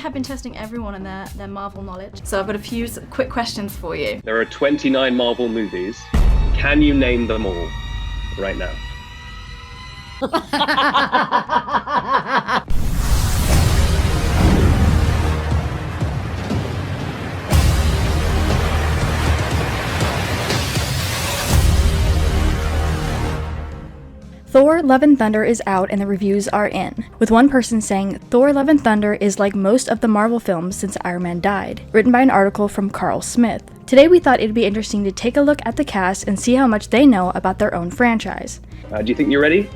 have been testing everyone on their Marvel knowledge. So I've got a few quick questions for you. There are 29 Marvel movies. Can you name them all right now? Thor Love and Thunder is out and the reviews are in, with one person saying, Thor Love and Thunder is like most of the Marvel films since Iron Man died, written by an article from Carl Smith. Today we thought it'd be interesting to take a look at the cast and see how much they know about their own franchise. Do you think you're ready?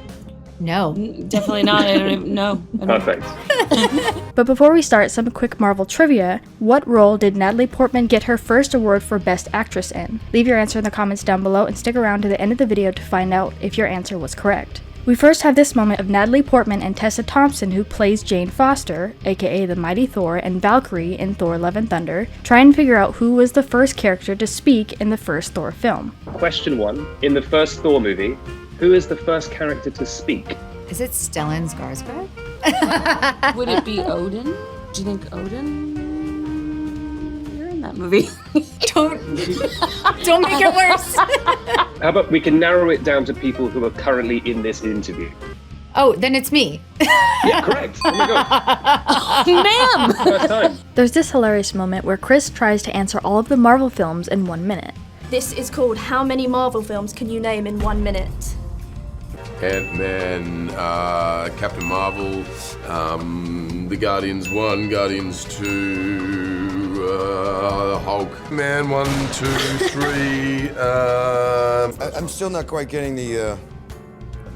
No. Definitely not. I don't even know. Perfect. But before we start, some quick Marvel trivia. What role did Natalie Portman get her first award for Best Actress in? Leave your answer in the comments down below and stick around to the end of the video to find out if your answer was correct. We first have this moment of Natalie Portman and Tessa Thompson, who plays Jane Foster, aka the Mighty Thor, and Valkyrie in Thor Love and Thunder, trying to figure out who was the first character to speak in the first Thor film. Question 1. In the first Thor movie, who is the first character to speak? Is it Stellan Skarsgård? Would it be Odin? Do you think Odin? You're in that movie. Don't make it worse. How about we can narrow it down to people who are currently in this interview? Oh, then it's me. Yeah, correct. Oh my god. Ma'am! First time. There's this hilarious moment where Chris tries to answer all of the Marvel films in 1 minute. This is called How Many Marvel Films Can You Name in 1 Minute? Ant-Man, Captain Marvel, The Guardians 1, Guardians 2, the Hulk. Man 1, 2, 3. I'm still not quite getting the.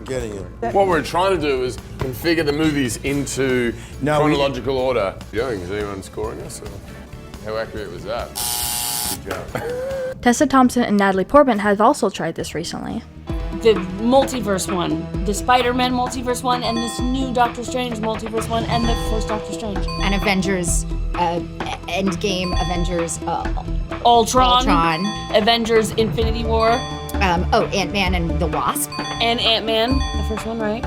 Getting it. What we're trying to do is configure the movies into chronological order. Going, is anyone scoring us? Or how accurate was that? Good job. Tessa Thompson and Natalie Portman have also tried this recently. The multiverse one, the Spider-Man multiverse one, and this new Doctor Strange multiverse one, and the first Doctor Strange. And Avengers Endgame, Avengers Ultron, Avengers Infinity War. Ant-Man and the Wasp. And Ant-Man, the first one, right?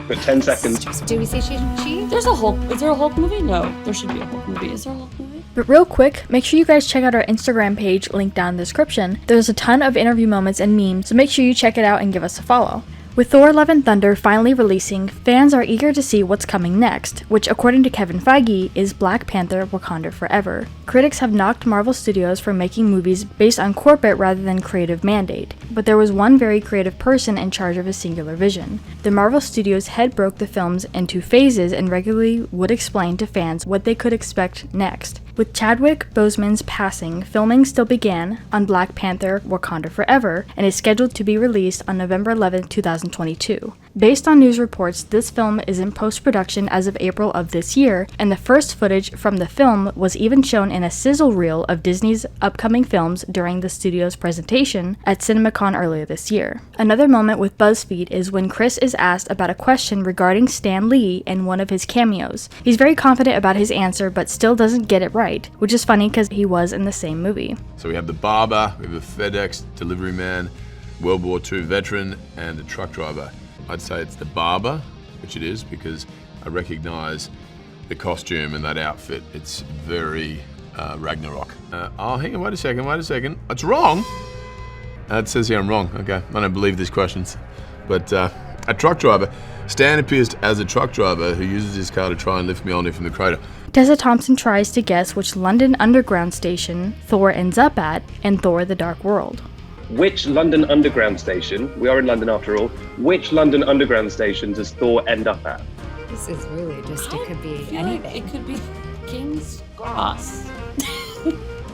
For 10 seconds. Do we say she? There's a Hulk. Is there a Hulk movie? No, there should be a Hulk movie. Is there a Hulk movie? But real quick, make sure you guys check out our Instagram page, linked down in the description. There's a ton of interview moments and memes, so make sure you check it out and give us a follow. With Thor Love and Thunder finally releasing, fans are eager to see what's coming next, which according to Kevin Feige is Black Panther Wakanda Forever. Critics have knocked Marvel Studios for making movies based on corporate rather than creative mandate, but there was one very creative person in charge of a singular vision. The Marvel Studios head broke the films into phases and regularly would explain to fans what they could expect next. With Chadwick Boseman's passing, filming still began on Black Panther Wakanda Forever and is scheduled to be released on November 11, 2022. Based on news reports, this film is in post-production as of April of this year, and the first footage from the film was even shown in a sizzle reel of Disney's upcoming films during the studio's presentation at CinemaCon earlier this year. Another moment with BuzzFeed is when Chris is asked about a question regarding Stan Lee in one of his cameos. He's very confident about his answer but still doesn't get it right, which is funny because he was in the same movie. So we have the barber, we have the FedEx delivery man, World War II veteran, and the truck driver. I'd say it's the barber, which it is because I recognize the costume and that outfit. It's very Ragnarok. Hang on, wait a second. It's wrong. It says here I'm wrong. Okay, I don't believe these questions. But a truck driver. Stan appears as a truck driver who uses his car to try and lift Mjolnir from the crater. Tessa Thompson tries to guess which London Underground station Thor ends up at in Thor: The Dark World. Which London Underground station, we are in London after all, which London Underground station does Thor end up at? This is really just, it could be anything. Like it could be King's Cross.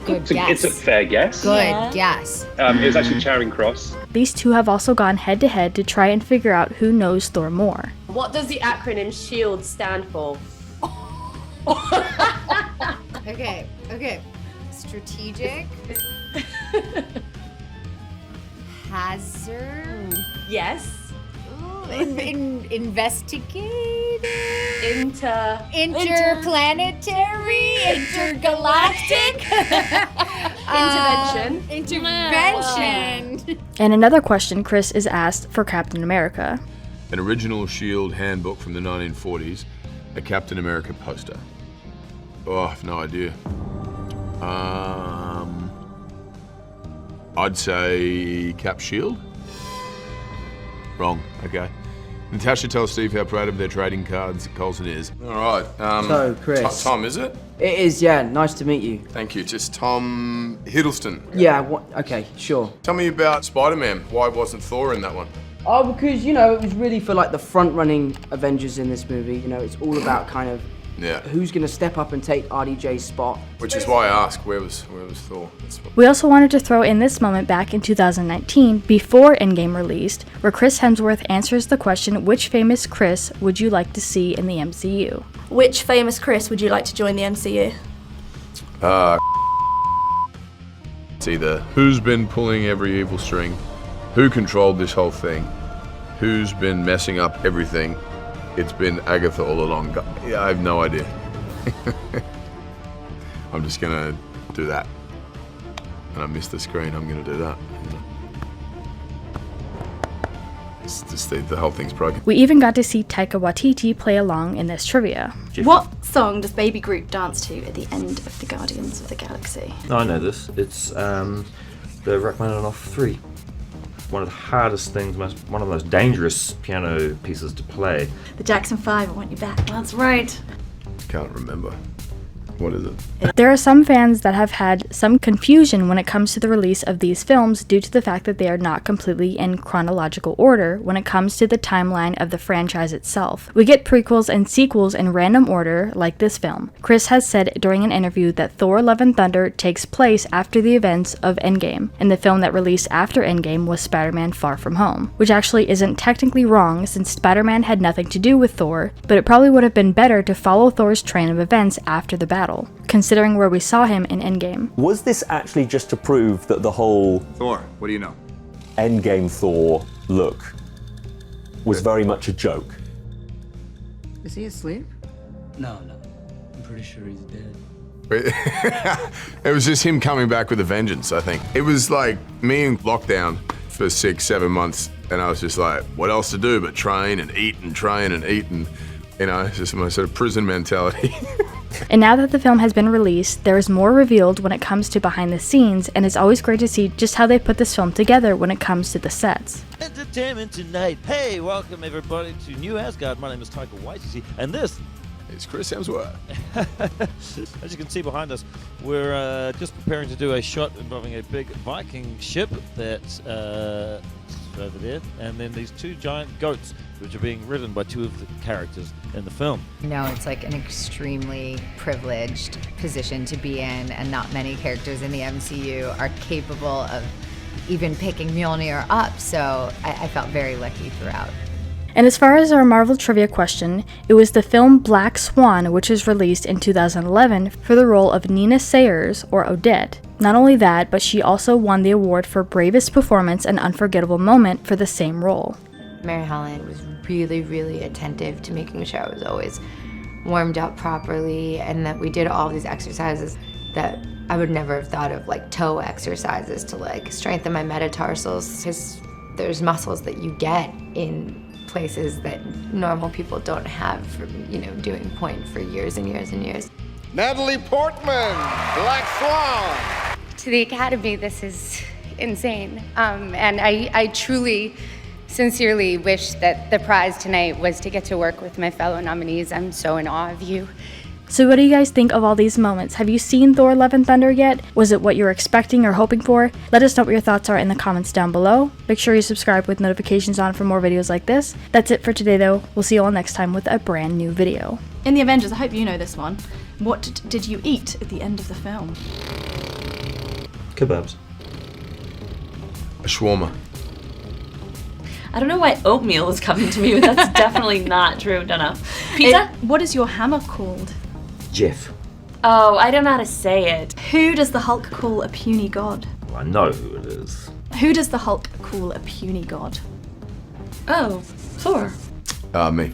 Good guess. It's a fair guess. Good guess. It was actually Charing Cross. These two have also gone head-to-head to try and figure out who knows Thor more. What does the acronym SHIELD stand for? Okay. Strategic. Hazard. Yes. Investigated. Interplanetary. Intergalactic. Intervention. And another question Chris is asked for Captain America. An original S.H.I.E.L.D. handbook from the 1940s, a Captain America poster. Oh, I have no idea. I'd say Cap Shield. Wrong. Okay. Natasha tells Steve how proud of their trading cards Coulson is. All right. So, Chris. Tom, is it? It is, yeah. Nice to meet you. Thank you. Just Tom Hiddleston. Yeah, okay, sure. Tell me about Spider-Man. Why wasn't Thor in that one? Oh, because, you know, it was really for, like, the front-running Avengers in this movie. You know, it's all about kind of who's going to step up and take RDJ's spot. Which is why I asked, where was Thor? We also wanted to throw in this moment back in 2019, before Endgame released, where Chris Hemsworth answers the question, which famous Chris would you like to see in the MCU? Which famous Chris would you like to join the MCU? It's either who's been pulling every evil string, who controlled this whole thing, who's been messing up everything. It's been Agatha all along. Yeah, I have no idea. I'm just gonna do that. And I missed the screen, I'm gonna do that. It's just the whole thing's broken. We even got to see Taika Waititi play along in this trivia. What song does Baby Groot dance to at the end of the Guardians of the Galaxy? I know this. It's the Rachmaninoff 3. One of the hardest things, one of the most dangerous piano pieces to play. The Jackson 5, I Want You Back. That's right. Can't remember. What is it? There are some fans that have had some confusion when it comes to the release of these films due to the fact that they are not completely in chronological order when it comes to the timeline of the franchise itself. We get prequels and sequels in random order, like this film. Chris has said during an interview that Thor Love and Thunder takes place after the events of Endgame, and the film that released after Endgame was Spider-Man Far From Home, which actually isn't technically wrong since Spider-Man had nothing to do with Thor, but it probably would have been better to follow Thor's train of events after the battle, considering where we saw him in Endgame. Was this actually just to prove that the whole Thor, what do you know? Endgame Thor look was very much a joke? Is he asleep? No. I'm pretty sure he's dead. It was just him coming back with a vengeance, I think. It was like me in lockdown for 6-7 months, and I was just like, what else to do but train and eat and train and eat, and you know, it's just my sort of prison mentality. And now that the film has been released, there is more revealed when it comes to behind the scenes, and it's always great to see just how they put this film together when it comes to the sets. Entertainment tonight. Hey, welcome everybody to New Asgard. My name is Taika Waititi, and this is Chris Hemsworth. As you can see behind us, we're just preparing to do a shot involving a big Viking ship that's over there, and then these two giant goats which are being ridden by two of the characters in the film. No, it's like an extremely privileged position to be in, and not many characters in the MCU are capable of even picking Mjolnir up, so I felt very lucky throughout. And as far as our Marvel trivia question, it was the film Black Swan, which was released in 2011 for the role of Nina Sayers, or Odette. Not only that, but she also won the award for Bravest Performance and Unforgettable Moment for the same role. Mary Holland was really, really attentive to making sure I was always warmed up properly, and that we did all these exercises that I would never have thought of, like toe exercises to like strengthen my metatarsals, because there's muscles that you get in places that normal people don't have from, you know, doing point for years and years and years. Natalie Portman, Black Swan. To the Academy, this is insane. And I truly, sincerely wish that the prize tonight was to get to work with my fellow nominees. I'm so in awe of you. So what do you guys think of all these moments? Have you seen Thor Love and Thunder yet? Was it what you were expecting or hoping for? Let us know what your thoughts are in the comments down below. Make sure you subscribe with notifications on for more videos like this. That's it for today though. We'll see you all next time with a brand new video. In the Avengers, I hope you know this one. What did you eat at the end of the film? Kebabs. A shawarma. I don't know why oatmeal is coming to me, but that's definitely not true. Don't know. Pizza? What is your hammer called? Jeff. Oh, I don't know how to say it. Who does the Hulk call a puny god? Well, I know who it is. Who does the Hulk call a puny god? Oh, Thor. Me.